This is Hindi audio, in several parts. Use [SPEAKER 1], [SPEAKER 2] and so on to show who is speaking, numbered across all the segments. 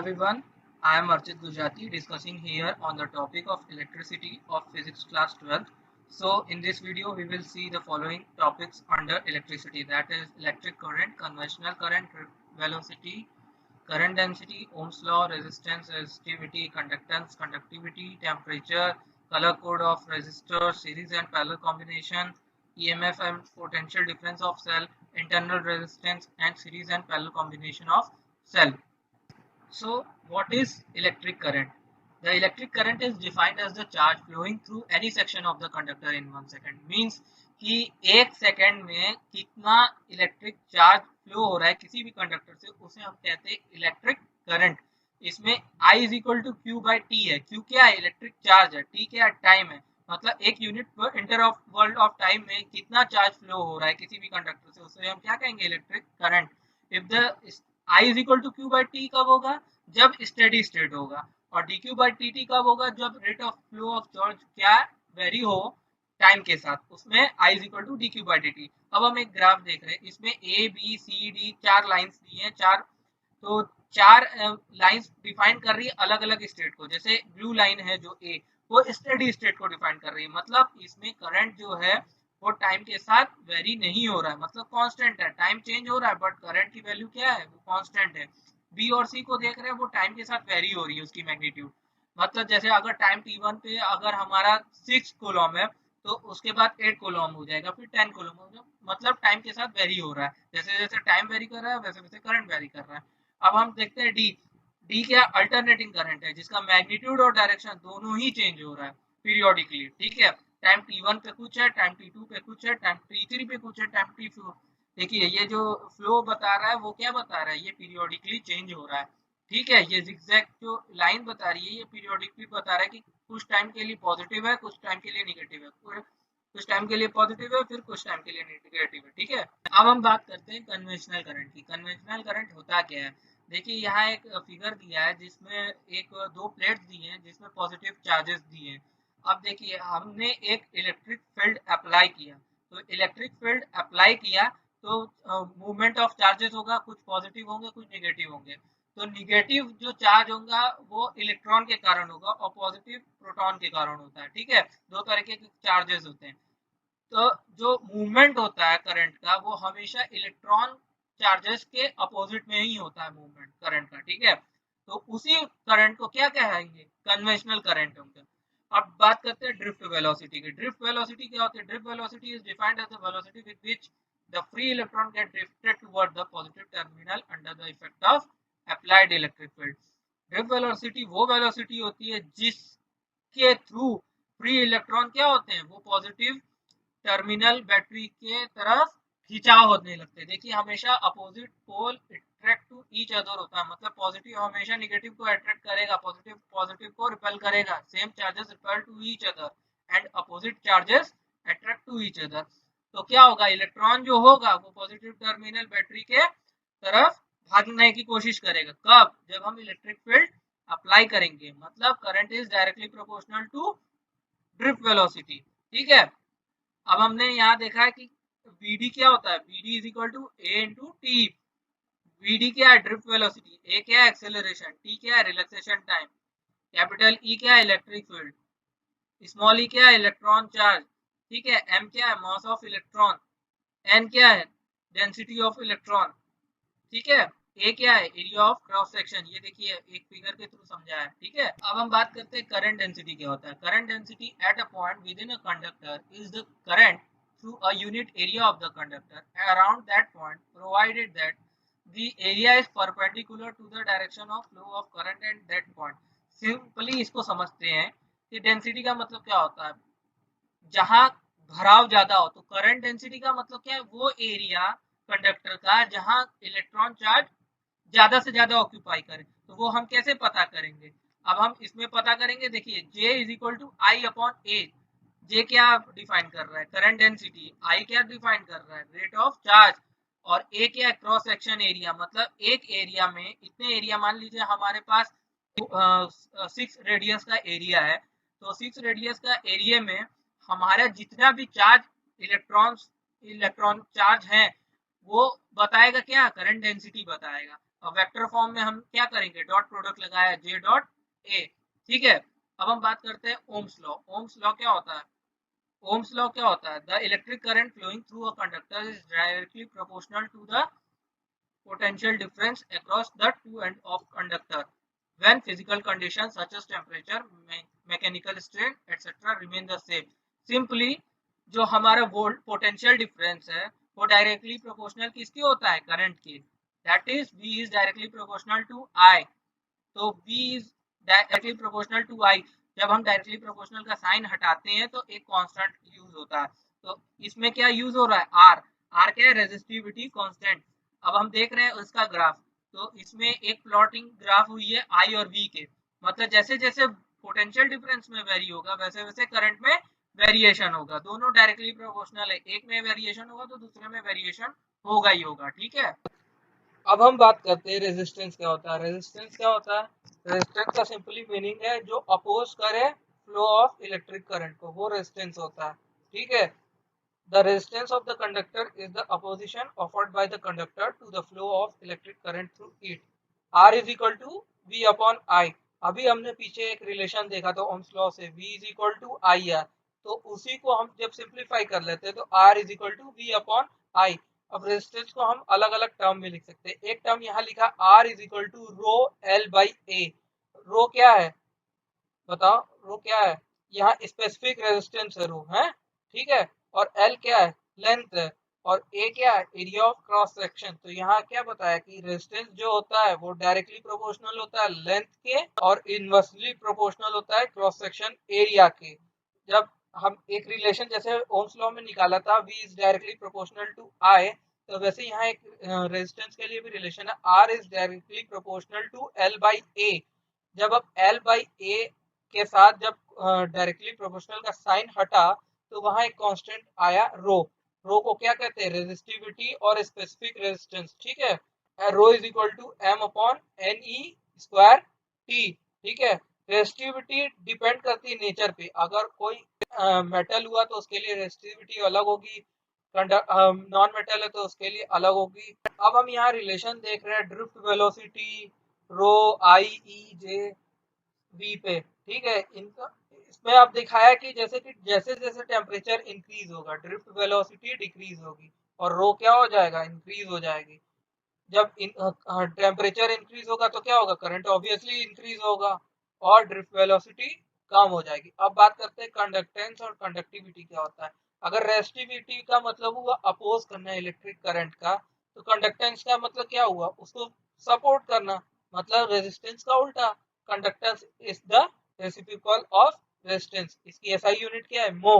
[SPEAKER 1] everyone, I am Archit Gujati discussing here on the topic of electricity of physics class 12. So in this video we will see the following topics under electricity, that is electric current, conventional current, velocity, current density, Ohm's law, resistance, resistivity, conductance, conductivity, temperature, color code of resistor, series and parallel combination, EMF and potential difference of cell, internal resistance and series and parallel combination of cell. So, what is electric current? The electric current is defined as the charge flowing through any section of the conductor in 1 second. Means कि एक सेकंड में कितना इलेक्ट्रिक चार्ज फ्लो हो रहा है किसी भी कंडक्टर से, उसे हम कहते हैं इलेक्ट्रिक करंट. इसमें I is equal to Q by T है. क्यू क्या है? इलेक्ट्रिक चार्ज है. टी क्या है? टाइम है. मतलब एक यूनिट पर inter of world of time में कितना चार्ज फ्लो हो रहा है किसी भी कंडक्टर से, उसे हम क्या कहेंगे? Electric current. If the I is equal to Q by T कब होगा? जब स्टेडी स्टेट होगा. और D Q by T T कब होगा? जब rate of flow of charge क्या वेरी हो टाइम के साथ, उसमें I is equal to D Q by D T. अब हम एक ग्राफ देख रहे हैं, इसमें ए बी सी डी चार लाइंस दी हैं. तो चार लाइंस डिफाइन कर रही है अलग अलग स्टेट को. जैसे ब्लू लाइन है जो ए, वो स्टेडी स्टेट को डिफाइन कर रही है. मतलब इसमें करंट जो है वो टाइम के साथ वेरी नहीं हो रहा है, मतलब कांस्टेंट है. टाइम चेंज हो रहा है बट करंट की वैल्यू क्या है? वो कांस्टेंट है. बी और सी को देख रहे हैं, वो टाइम के साथ वेरी हो रही है उसकी मैग्नीट्यूड. मतलब जैसे अगर टाइम टी1 पे अगर हमारा 6 कूलम है तो उसके बाद 8 कूलम हो जाएगा, फिर 10 कूलम हो जाएगा. मतलब टाइम के साथ वेरी हो रहा है. जैसे जैसे टाइम वेरी कर रहा है वैसे वैसे करंट वेरी कर रहा है. अब हम देखते हैं डी. डी क्या? अल्टरनेटिंग करंट है, जिसका मैग्नीट्यूड और डायरेक्शन दोनों ही चेंज हो रहा है पीरियोडिकली. ठीक है. टाइम टी1 पे कुछ है, टाइम टी2 पे कुछ है, टाइम टी3 पे कुछ है, टाइम टी4. देखिए ये जो फ्लो बता रहा है वो क्या बता रहा है? ये पीरियोडिकली चेंज हो रहा है. ठीक है. ये जिगजैग जो लाइन बता रही है ये पीरियोडिकली बता रहा है कि कुछ टाइम के लिए पॉजिटिव है, कुछ टाइम के लिए निगेटिव है, कुछ टाइम के लिए पॉजिटिव है, फिर कुछ टाइम के लिए नेगेटिव है. ठीक है. अब हम बात करते हैं कन्वेंशनल करंट की. कन्वेंशनल करंट होता क्या है? देखिए यहाँ एक फिगर दिया है जिसमें एक दो प्लेट्स दी हैं जिसमें पॉजिटिव चार्जेस दिए हैं. अब देखिए हमने एक इलेक्ट्रिक फील्ड अप्लाई किया, तो इलेक्ट्रिक फील्ड अप्लाई किया तो मूवमेंट ऑफ चार्जेस होगा. कुछ पॉजिटिव होंगे, कुछ नेगेटिव होंगे. तो निगेटिव जो चार्ज होगा वो इलेक्ट्रॉन के कारण होगा और पॉजिटिव प्रोटॉन के कारण होता है. ठीक है. दो तरह के चार्जेस होते हैं. तो जो मूवमेंट होता है करंट का वो हमेशा इलेक्ट्रॉन चार्जेस के अपोजिट में ही होता है मूवमेंट करंट का. ठीक है. तो उसी करंट को क्या कहेंगे? कन्वेंशनल करंट होंगे. अब बात करते हैं ड्रिफ्ट वेलोसिटी की. ड्रिफ्ट वेलोसिटी क्या होती है? Drift velocity is defined as the velocity with which the free electron get drifted toward the positive terminal under the effect of applied electric field. Drift velocity वो वेलोसिटी होती है जिसके थ्रू फ्री इलेक्ट्रॉन क्या होते हैं? वो पॉजिटिव टर्मिनल बैटरी के तरफ खिंचाव होने लगते हैं. देखिए हमेशा opposite pole attract to each other होता है. मतलब पॉजिटिव हमेशा नेगेटिव को अट्रैक्ट करेगा, पॉजिटिव पॉजिटिव को रिपेल करेगा. Same charges repel to each other and opposite charges attract to each other. तो क्या होगा? इलेक्ट्रॉन जो होगा वो पॉजिटिव टर्मिनल बैटरी के तरफ भागने की कोशिश करेगा. कब? जब हम इलेक्ट्रिक फील्ड अप्लाई करेंगे. मतलब current is directly proportional to drift velocity. ठीक है. अब हमने यहाँ देखा है कि Vd क्या होता है? Vd is equal to A into T. Vd क्या है? Drift velocity. ए क्या है? एक्सेलरेशन. टी क्या है? Relaxation time. कैपिटल ई क्या है? Electric field. स्मॉल ई क्या है? Electron charge. ठीक है. एम क्या है? Mass of electron. एन क्या है? Density of electron. ठीक है. ए क्या है? Area of cross section. ये देखिए एक फिगर के थ्रू समझा है. ठीक है. अब हम बात करते हैं करंट डेंसिटी क्या होता है. Current density at a point with in a conductor is the current through a unit area of the conductor around that point, provided that the area is perpendicular to the direction of flow of current at that point. Simply इसको समझते हैं कि डेंसिटी का मतलब क्या होता है? जहां भराव ज्यादा हो. तो करंट डेंसिटी का मतलब क्या है? वो एरिया कंडक्टर का जहां इलेक्ट्रॉन चार्ज ज्यादा से ज्यादा ऑक्यूपाई करे. तो वो हम कैसे पता करेंगे? अब हम इसमें पता करेंगे. देखिए J is equal to I upon A. J क्या डिफाइन कर रहा है? Current density. आई क्या डिफाइन कर रहा है? Rate of charge. और ए क्या है? Cross section area. मतलब एक एरिया में इतने एरिया, मान लीजिए हमारे पास 6 रेडियस का एरिया है, तो 6 रेडियस का एरिया में हमारा जितना भी चार्ज इलेक्ट्रॉन चार्ज है वो बताएगा क्या, करंट डेंसिटी बताएगा। और वेक्टर फॉर्म में हम क्या करेंगे, डॉट प्रोडक्ट लगाया जे डॉट ए, ठीक है। अब हम बात करते हैं ओम्स लॉ। ओम्स लॉ क्या होता है, ओम्स लॉ क्या होता है, the electric current flowing through a conductor is directly proportional to the potential difference across the two ends of conductor when physical conditions such as temperature, mechanical strain etc remain the same. Simply जो हमारा वोल्ट पोटेंशियल डिफरेंस है वो डायरेक्टली प्रोपोर्शनल किसकी होता है, करंट की, that is V is directly proportional to I। तो V is directly proportional to I। जब हम डायरेक्टली प्रोपोर्शनल का साइन हटाते हैं तो एक कांस्टेंट यूज होता है। तो इसमें क्या यूज हो रहा है, R। R क्या है, रेजिस्टिविटी कांस्टेंट। अब हम देख रहे हैं उसका ग्राफ, तो इसमें एक प्लॉटिंग ग्राफ हुई है I और V के, मतलब जैसे जैसे पोटेंशियल डिफरेंस में वेरी होगा वैसे वैसे करंट में वेरिएशन होगा। दोनों डायरेक्टली प्रोपोर्शनल है, एक में वेरिएशन होगा तो दूसरे में वेरिएशन होगा ही होगा, ठीक है। अब हम बात करते हैं रेजिस्टेंस क्या होता है। रेजिस्टेंस क्या होता है, रेजिस्टेंस का सिंपली मीनिंग है जो अपोज करे फ्लो ऑफ इलेक्ट्रिक करंट को, वो रेजिस्टेंस होता है, ठीक है। The resistance of the conductor is the opposition offered by the conductor to the flow of electric current through it. R is equal to V upon I। अभी हमने पीछे एक रिलेशन देखा था ओम्स लॉ से, V is equal to IR। तो उसी को हम जब सिंप्लीफाई कर लेते हैं तो R is equal to V upon I। अब रेजिस्टेंस को हम अलग अलग टर्म में लिख सकते हैं। एक टर्म यहाँ लिखा R is equal to row L by A। रो क्या है बताओ, रो क्या है, यहाँ स्पेसिफिक रेजिस्टेंस है रो है, ठीक है। और एल क्या है, लेंथ है। और ए क्या है, एरिया ऑफ क्रॉस सेक्शन। तो यहाँ क्या बताया कि रेजिस्टेंस जो होता है वो डायरेक्टली प्रोपोर्शनल होता है लेंथ के और इनवर्सली प्रोपोर्शनल होता है क्रॉस सेक्शन एरिया के। जब हम एक रिलेशन जैसे ओम्स लॉ में निकाला था V is directly proportional to I, तो वैसे यहाँ एक रेजिस्टेंस के लिए भी रिलेशन है, R is directly proportional to L by A। जब अब L बाई A के साथ जब डायरेक्टली प्रोपोर्शनल का साइन हटा तो वहां एक कांस्टेंट आया रो। रो को क्या कहते हैं, रेजिस्टिविटी और स्पेसिफिक रेजिस्टेंस, ठीक है। Rho is equal to M upon N E square T, ठीक है। रेजिस्टिविटी डिपेंड करती है नेचर पे, अगर कोई मेटल हुआ तो उसके लिए रेजिस्टिविटी अलग होगी, नॉन मेटल है तो उसके लिए अलग होगी। अब हम यहाँ रिलेशन देख रहे हैं drift velocity rho I E J V पे, ठीक है। इनका इसमें आप दिखाया कि जैसे जैसे टेम्परेचर इंक्रीज होगा ड्रिफ्ट वेलोसिटी डिक्रीज होगी और रो क्या हो जाएगा, इंक्रीज हो जाएगी। जब टेम्परेचर इंक्रीज होगा तो क्या होगा, करंट ऑब्वियसली इंक्रीज होगा और ड्रिफ्ट वेलोसिटी कम हो जाएगी। अब बात करते हैं कंडक्टेंस और कंडक्टिविटी क्या होता है। अगर रेजिस्टिविटी का मतलब हुआ अपोज करना इलेक्ट्रिक करंट का, तो कंडक्टेंस का मतलब क्या हुआ, उसको सपोर्ट करना, मतलब रेजिस्टेंस का उल्टा। Conductance is the reciprocal of resistance. इसकी एसआई यूनिट क्या है, मो,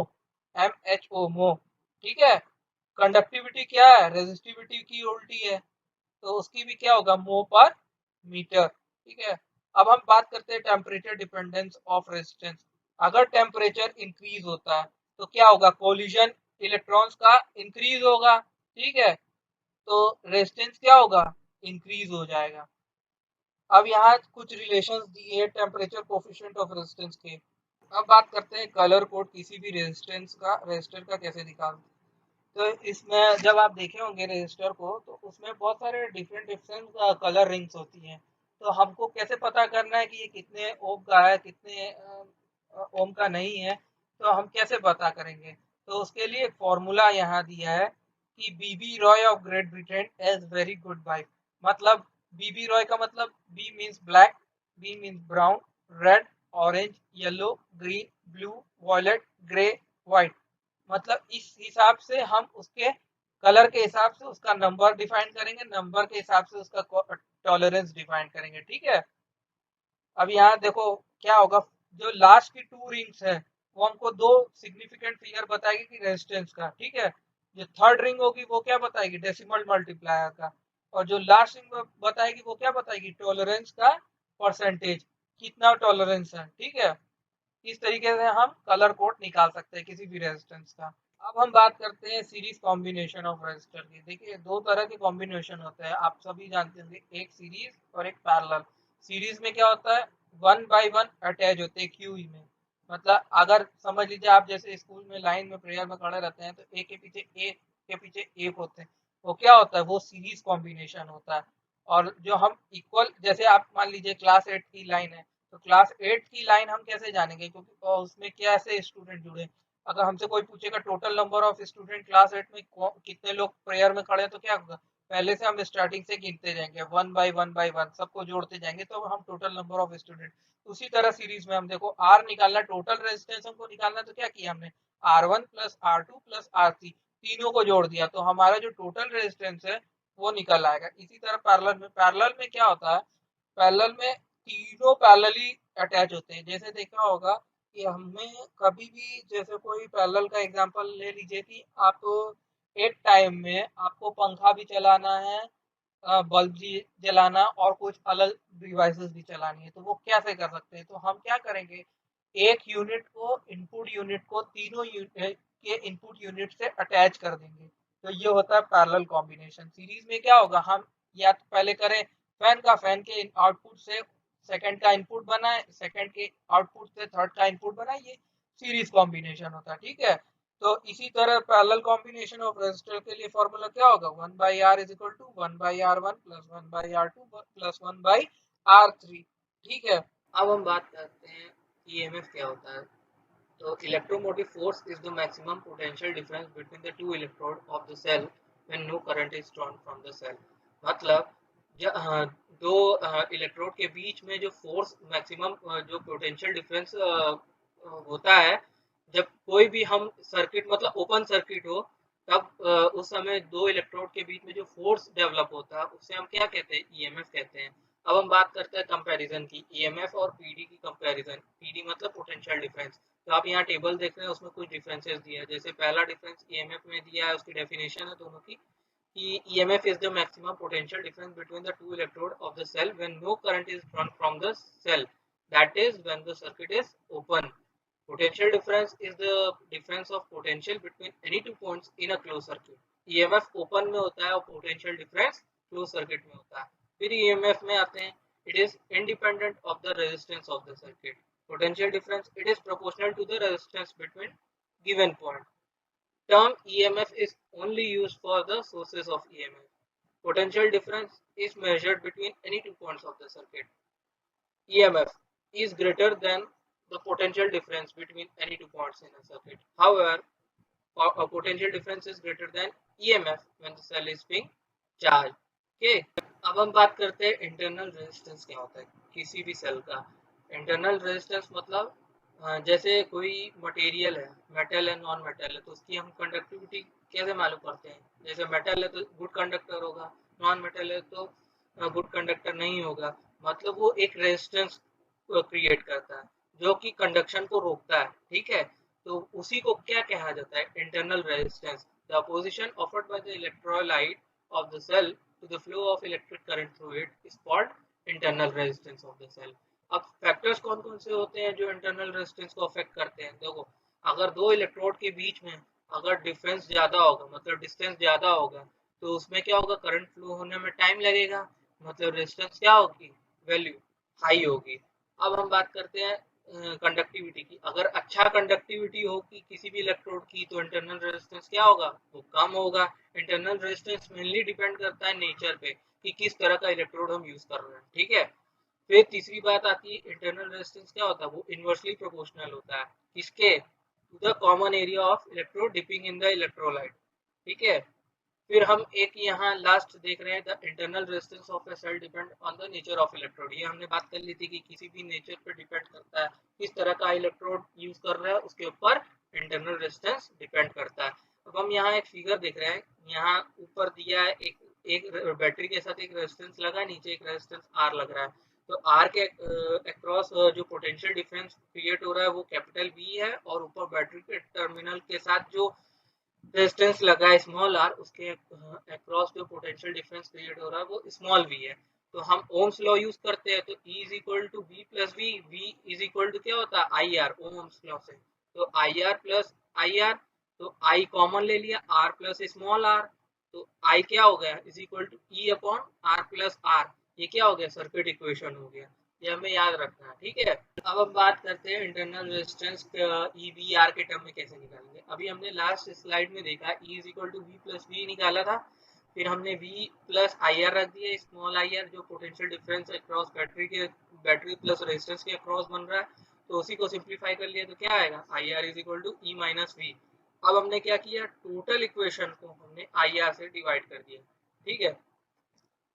[SPEAKER 1] MHO, मो, ठीक है। कंडक्टिविटी क्या है, रेजिस्टिविटी की उल्टी है, तो उसकी भी क्या होगा, मो पर मीटर, ठीक है। अब हम बात करते हैं टेम्परेचर डिपेंडेंस ऑफ रेजिस्टेंस। अगर टेम्परेचर इंक्रीज होता है तो क्या होगा, कोलिजन इलेक्ट्रॉन्स का इंक्रीज होगा, ठीक है। तो रेजिस्टेंस क्या होगा, इंक्रीज हो जाएगा। अब यहाँ कुछ रिलेशंस दिए हैं टेम्परेचर कोफिशिएंट ऑफ रेजिस्टेंस के। अब बात करते हैं कलर कोड किसी भी रेजिस्टेंस का, रेजिस्टर का कैसे निकालते हैं। तो इसमें जब आप देखे होंगे रजिस्टर को तो उसमें बहुत सारे डिफरेंट डिफरेंट कलर रिंग्स होती हैं। तो हमको कैसे पता करना है कि ये कितने ओम का है, कितने ओम का नहीं है, तो हम कैसे पता करेंगे। तो उसके लिए एक फॉर्मूला यहाँ दिया है कि B B Roy of Great Britain is very good wife. मतलब बीबी रॉय का मतलब B means black, B means brown, red, orange, yellow, green, blue, violet, grey, white. मतलब इस हिसाब से हम उसके कलर के हिसाब से उसका नंबर डिफाइन करेंगे, नंबर के हिसाब से उसका टॉलरेंस डिफाइन करेंगे, ठीक है। अब यहाँ देखो क्या होगा, जो लास्ट की टू रिंग्स है वो हमको दो सिग्निफिकेंट फिगर बताएगी कि रेजिस्टेंस का, ठीक है। जो थर्ड रिंग होगी वो क्या बताएगी, डेसिमल मल्टीप्लायर का। और जो लास्ट रिंग बताएगी वो क्या बताएगी, टॉलरेंस का परसेंटेज, कितना टॉलरेंस है, ठीक है। इस तरीके से हम कलर कोड निकाल सकते हैं किसी भी रेजिस्टेंस का। अब हम बात करते हैं सीरीज कॉम्बिनेशन ऑफ रेजिस्टर की। देखिए दो तरह के कॉम्बिनेशन होते हैं, आप सभी जानते होंगे, एक सीरीज और एक पैरेलल। सीरीज में क्या होता है, वन बाय वन अटैच होते हैं क्यू में। मतलब अगर समझ लीजिए आप जैसे स्कूल में लाइन में प्रेयर में खड़े रहते हैं तो एक के पीछे एक होते हैं, वो क्या होता है, वो सीरीज कॉम्बिनेशन होता है। और जो हम इक्वल, जैसे आप मान लीजिए क्लास 8 की लाइन है, तो क्लास 8 की लाइन हम कैसे जानेंगे, क्योंकि उसमें कैसे स्टूडेंट जुड़े। अगर हमसे कोई पूछेगा total number of student class 8 में कितने लोग प्रेयर में खड़े हैं, तो क्या होगा, पहले से हम स्टार्टिंग से गिनते जाएंगे, वन बाय वन सबको जोड़ते जाएंगे, तो हम टोटल नंबर ऑफ स्टूडेंट। उसी तरह सीरीज में हम देखो आर निकालना, टोटल रेजिस्टेंस हमको निकालना, तो क्या किया हमने, R1 plus R2 plus R3 तीनों को जोड़ दिया, तो हमारा जो टोटल रेजिस्टेंस है वो निकल आएगा। इसी तरह पैरेलल में क्या होता है, पैरेलल में तीनों पैरेलली अटैच होते हैं। जैसे देखा होगा कि हमें कभी भी, जैसे कोई पैरेलल का एग्जांपल ले लीजिए कि आप एक टाइम में आपको पंखा भी चलाना है, बल्ब भी जलाना, और कुछ अलग डिवाइसेस भी चलानी है, तो वो कैसे कर सकते हैं, तो हम क्या करेंगे, एक यूनिट को, इनपुट यूनिट को तीनों यूनिट के इनपुट यूनिट से अटैच कर देंगे, तो ये होता है पैरेलल कॉम्बिनेशन। सीरीज में क्या होगा, हम या तो पहले करें फैन के आउटपुट से सेकंड का इनपुट बनाए, सेकंड के आउटपुट से थर्ड का इनपुट बनाए, ये सीरीज कॉम्बिनेशन होता है, ठीक है। तो इसी तरह पैरेलल कॉम्बिनेशन ऑफ रेजिस्टर के लिए फॉर्मूला क्या होगा, 1/r is equal to 1/r1 plus 1/r2 plus 1/r3, ठीक है। अब हम बात करते हैं ईएमएफ क्या होता है। तो electromotive force is the maximum potential difference between the two electrode of the cell when no current is drawn from the cell। मतलब दो इलेक्ट्रोड के बीच में जो फोर्स मैक्सिमम, जो पोटेंशियल डिफरेंस होता है, जब कोई भी हम सर्किट, मतलब ओपन सर्किट हो, तब उस समय दो इलेक्ट्रोड के बीच में जो फोर्स डेवलप होता है उससे हम क्या कहते हैं, ईएमएफ कहते हैं। अब हम बात करते हैं कंपैरिजन की, ईएमएफ और पीडी की कंपैरिजन। पीडी मतलब पोटेंशियल डिफरेंस। तो आप यहाँ टेबल देख रहे हैं, उसमें कुछ डिफरेंसेस दिया है। जैसे पहला डिफरेंस ईएमएफ में दिया है, उसकी डेफिनेशन है दोनों की, कि EMF is the maximum potential difference between the two electrode of the cell when no current is drawn from the cell, that is when the circuit is open। Potential difference is the difference of potential between any two points in a closed circuit। EMF open में होता है और potential difference closed circuit में होता है। फिर EMF में आते हैं, it is independent of the resistance of the circuit। Potential difference, it is proportional to the resistance between given point। Term EMF is only used for the sources of EMF। Potential difference is measured between any two points of the circuit। EMF is greater than the potential difference between any two points in a circuit। However, a potential difference is greater than EMF when the cell is being charged। Okay, अब हम बात करते हैं इंटरनल रेजिस्टेंस क्या होता है किसी भी सेल का। इंटरनल रेजिस्टेंस मतलब जैसे कोई मटेरियल है, मेटल है, नॉन मेटल है, तो उसकी हम कंडक्टिविटी कैसे मालूम करते हैं। जैसे मेटल है तो गुड कंडक्टर होगा, नॉन मेटल है तो गुड कंडक्टर नहीं होगा। मतलब वो एक रेजिस्टेंस क्रिएट करता है जो कि कंडक्शन को रोकता है, ठीक है। तो उसी को क्या कहा जाता है, internal resistance. The opposition offered by the electrolyte of the cell to the flow of electric current through it is called internal resistance of the cell. अब फैक्टर्स कौन कौन से होते हैं जो इंटरनल रेजिस्टेंस को अफेक्ट करते हैं। देखो, अगर दो इलेक्ट्रोड के बीच में अगर डिफरेंस ज्यादा होगा, मतलब डिस्टेंस ज्यादा होगा, तो उसमें क्या होगा, करंट फ्लो होने में टाइम लगेगा, मतलब रेजिस्टेंस क्या होगी, वैल्यू हाई होगी। अब हम बात करते हैं कंडक्टिविटी की। अगर अच्छा कंडक्टिविटी होगी किसी भी इलेक्ट्रोड की, तो इंटरनल रेजिस्टेंस क्या होगा, वो कम होगा। इंटरनल रेजिस्टेंस मेनली डिपेंड करता है नेचर पे कि किस तरह का इलेक्ट्रोड हम यूज कर रहे हैं, ठीक है। फिर तीसरी बात आती है, इंटरनल रेजिस्टेंस क्या होता है, वो इनवर्सली प्रोपोर्शनल होता है किसके, to the common area of electrode dipping in the electrolyte, ठीक है। फिर हम एक यहाँ लास्ट देख रहे हैं, the internal resistance of a cell depend on the nature of electrode. ये हमने बात कर ली थी कि किसी भी नेचर पे डिपेंड करता है, किस तरह का इलेक्ट्रोड यूज कर रहा है उसके ऊपर इंटरनल रेजिस्टेंस डिपेंड करता है। अब हम यहाँ एक फिगर देख रहे हैं, यहाँ ऊपर दिया है एक बैटरी के साथ एक रेजिस्टेंस लगा है, नीचे एक रेजिस्टेंस आर लग रहा है। तो आर के अक्रॉस जो पोटेंशियल डिफरेंस क्रिएट हो रहा है वो कैपिटल वी है, और ऊपर बैटरी के टर्मिनल के साथ जो रेजिस्टेंस लगा है स्मॉल आर, उसके अक्रॉस जो पोटेंशियल डिफरेंस क्रिएट हो रहा है वो स्मॉल वी है। तो हम ओम्स लॉ यूज करते हैं, तो E is equal to V plus V, V is equal to क्या होता है आई आर, ओम्स लॉ से। तो I R plus I R, तो आई कॉमन ले लिया, आर प्लस स्मॉल आर, तो आई क्या हो गया, is equal to E upon R plus R. ये क्या हो गया, सर्किट इक्वेशन हो गया। ये हमें याद रखना है, ठीक है। अब हम बात करते हैं इंटरनल रेजिस्टेंस EVR के टर्म में कैसे निकालेंगे। अभी हमने लास्ट स्लाइड में देखा E is equal to V plus V निकाला था, फिर हमने V प्लस आई आर रख दिया, स्मॉल आई आर जो potential difference across battery plus resistance के अक्रॉस बन रहा है, तो उसी को सिंप्लीफाई कर लिया तो क्या आएगा, I R is equal to E minus V. अब हमने क्या किया, टोटल इक्वेशन को हमने आई आर से डिवाइड कर दिया, ठीक है।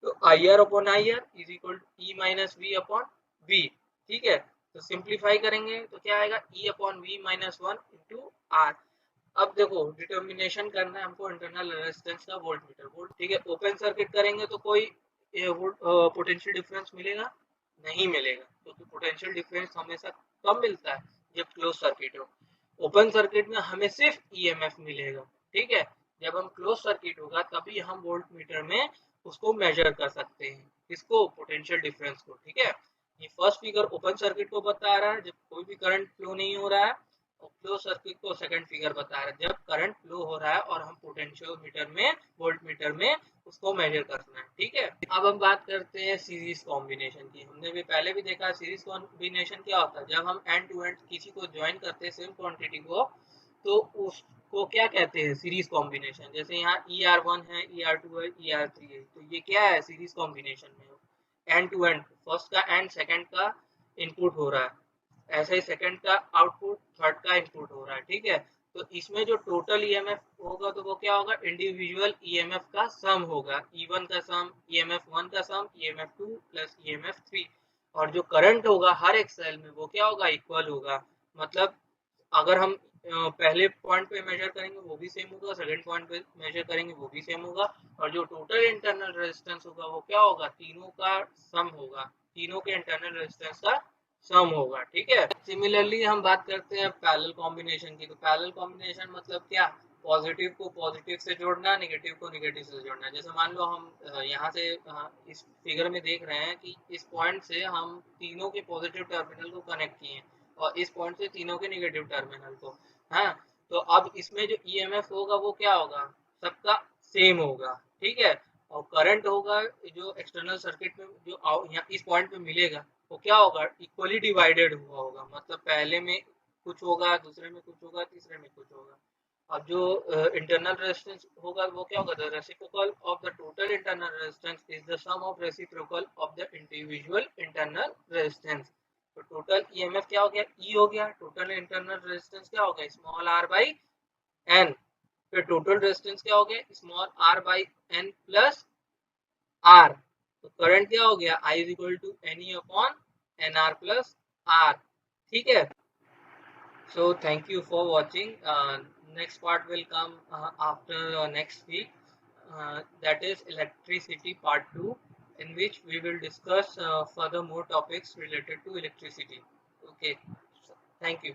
[SPEAKER 1] तो I R upon I R is equal to E minus V upon V, ठीक है। तो सिंप्लीफाई करेंगे तो क्या आएगा, E upon V minus one into R. अब देखो डिटर्मिनेशन करना है हमको इंटरनल रेजिस्टेंस का वोल्ट मीटर वोल्ट, ठीक है। ओपन सर्किट करेंगे तो कोई पोटेंशियल डिफरेंस मिलेगा, नहीं मिलेगा, क्योंकि पोटेंशियल डिफरेंस हमेशा कब मिलता है, जब क्लोज सर्किट हो। ओपन सर्किट में हमें सिर्फ ईएमएफ मिलेगा, ठीक है। जब हम क्लोज सर्किट होगा तभी हम वोल्ट मीटर में उसको मेजर कर सकते हैं, इसको पोटेंशियल डिफरेंस को, ठीक है। ये फर्स्ट फिगर ओपन सर्किट को बता रहा है जब कोई भी करंट फ्लो नहीं हो रहा है, और क्लोज सर्किट को सेकंड फिगर बता रहा है जब करंट फ्लो हो रहा है और हम पोटेंशियल मीटर में वोल्ट मीटर में उसको मेजर करना है, ठीक है। अब हम बात करते हैं सीरीज कॉम्बिनेशन की। हमने भी पहले भी देखा सीरीज कॉम्बिनेशन क्या होता है, जब हम एंड टू एंड किसी को ज्वाइन करते हैं सेम क्वांटिटी को, तो उसको क्या कहते हैं, सीरीज कॉम्बिनेशन। जैसे यहाँ ER1 है, ER2 है, ER3 है, तो ये क्या है, सीरीज कॉम्बिनेशन में एंड टू एंड फर्स्ट का एंड सेकंड का इनपुट हो रहा है, ऐसे ही सेकंड का आउटपुट थर्ड का इनपुट हो रहा है, ठीक है। तो इसमें जो टोटल ईएमएफ होगा तो वो क्या होगा, इंडिविजुअल ईएमएफ का सम होगा, E1 का सम, EMF1 का सम, EMF2 प्लस EMF3। और जो करंट होगा हर एक सेल में वो क्या होगा, इक्वल होगा। मतलब अगर हम पहले पॉइंट पे मेजर करेंगे वो भी सेम होगा, सेकंड पॉइंट पे मेजर करेंगे वो भी सेम होगा, और जो टोटल इंटरनल रेजिस्टेंस होगा वो क्या होगा, तीनों का सम होगा, तीनों के इंटरनल रेजिस्टेंस का सम होगा, ठीक है। सिमिलरली हम बात करते हैं पैरेलल कॉम्बिनेशन की। तो पैरेलल कॉम्बिनेशन मतलब क्या, पॉजिटिव को पॉजिटिव से जोड़ना, नेगेटिव को नेगेटिव से जोड़ना। जैसे मान लो हम यहाँ से इस फिगर में देख रहे हैं कि इस पॉइंट से हम तीनों के पॉजिटिव टर्मिनल को कनेक्ट किए और इस पॉइंट से तीनों के नेगेटिव टर्मिनल को, हाँ। तो अब इसमें जो ईएमएफ होगा वो क्या होगा, सबका सेम होगा, ठीक है। और करंट होगा जो एक्सटर्नल सर्किट में जो यहाँ इस पॉइंट पे मिलेगा वो क्या होगा, इक्वली डिवाइडेड हुआ होगा। मतलब पहले में कुछ होगा, दूसरे में कुछ होगा, तीसरे में कुछ होगा। अब जो इंटरनल रेजिस्टेंस होगा वो क्या होगा, the reciprocal of the total internal resistance is the sum of reciprocal of the individual internal resistance. तो टोटल ईएमएफ क्या हो गया, ई हो गया, टोटल इंटरनल रेजिस्टेंस क्या हो गया, स्मॉल आर बाई एन। फिर टोटल रेजिस्टेंस क्या हो गया, small R by N plus R. तो करंट क्या हो गया, I is equal to N E upon N R plus R, ठीक है। So thank you for watching. Next part will come after next week. That is electricity part 2, in which we will discuss further more topics related to electricity. Okay. So, thank you.